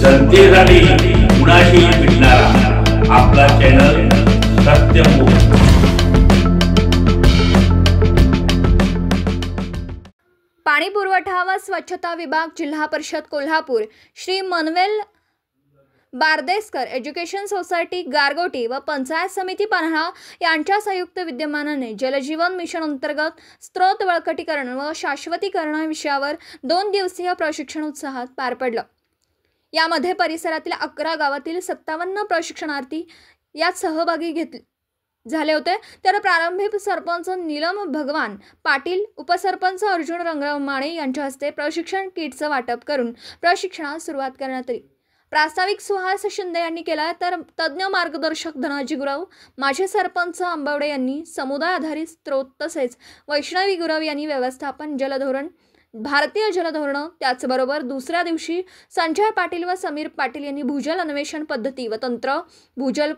जनतेसाठी कुणाशी भेटणारा आपला चॅनल सत्यमुख। पाणी पुरवठा व स्वच्छता विभाग, जिल्हा परिषद कोल्हापूर, श्री मनवेल बारदेसकर एज्युकेशन सोसायटी गारगोटी व पंचायत समिती पन्हाळा यांच्या संयुक्त विद्यमानाने जलजीवन मिशन अंतर्गत स्त्रोत बळकटीकरण व शाश्वतीकरण विषयावर 2 दिवसीय प्रशिक्षण उत्साहात पार पडलं। यामध्ये परिसरातील 11 गावातील 57 प्रशिक्षणार्थी यात सहभागी झाले होते। तर प्रारंभी सरपंच नीलम भगवान पाटील, उपसरपंच अर्जुन रंगमाणे यांच्या हस्ते प्रशिक्षण किटचं वाटप करून प्रशिक्षणास सुरुवात करण्यात आली। प्रास्ताविक सुहास शिंदे यांनी केला, तर तज्ञ मार्गदर्शक धनाजी गुरव, माजी सरपंच आंबवडे यांनी समुदाय आधारित स्त्रोत तसेच वैष्णवी गुरव यांनी व्यवस्थापन जलधोरण, भारतीय जलधोरण, त्याचबरोबर दुसऱ्या दिवशी संजय पाटील व समीर पाटील यांनी भूजल अन्वेषण पद्धती व तंत्र, भूजल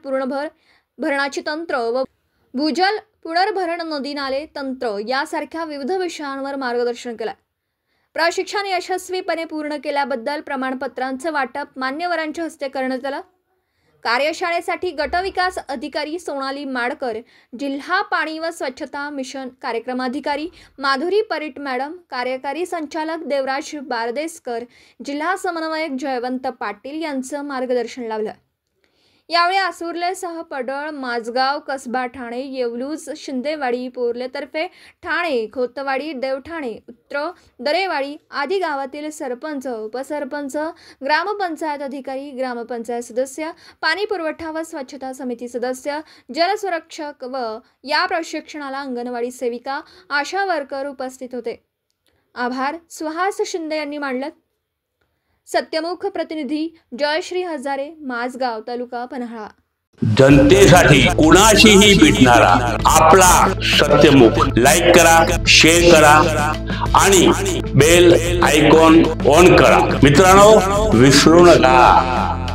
भरणाची तंत्र व भूजल पुनर्भरण नदी नाले तंत्र यासारख्या विविध विषयांवर मार्गदर्शन केलं। प्रशिक्षण यशस्वीपणे पूर्ण केल्याबद्दल प्रमाणपत्रांचं वाटप मान्यवरांच्या हस्ते करण्यात आलं। कार्यशाळेसाठी गटविकास अधिकारी सोनाली माडकर, जिल्हा पाणी व स्वच्छता मिशन कार्यक्रमाधिकारी माधुरी परीट मॅडम, कार्यकारी संचालक देवराज बारदेसकर, जिल्हा समन्वयक जयवंत पाटील यांचं मार्गदर्शन लाभलं। यावेळी आसुर्लेसह पडळ, माझगाव, कसबा ठाणे, येवलूज, शिंदेवाडी, पोर्लेतर्फे ठाणे, खोतवाडी, देवठाणे, उत्तर दरेवाडी आदी गावातील सरपंच, उपसरपंच, ग्रामपंचायत अधिकारी, ग्रामपंचायत सदस्य, पाणी पुरवठा व स्वच्छता समिती सदस्य, जलसुरक्षक व या प्रशिक्षणाला अंगणवाडी सेविका, आशा वर्कर उपस्थित होते। आभार सुहास शिंदे यांनी मांडले। सत्यमुख प्रतिनिधी जयश्री हजारे, माझगाव, तालुका पन्हाळा। जनतेसाठी कुणाशीही भेटणारा आपला सत्यमुख। लाईक करा, शेअर करा आणि बेल आयकॉन ऑन करा। मित्रांनो, विसरू नका।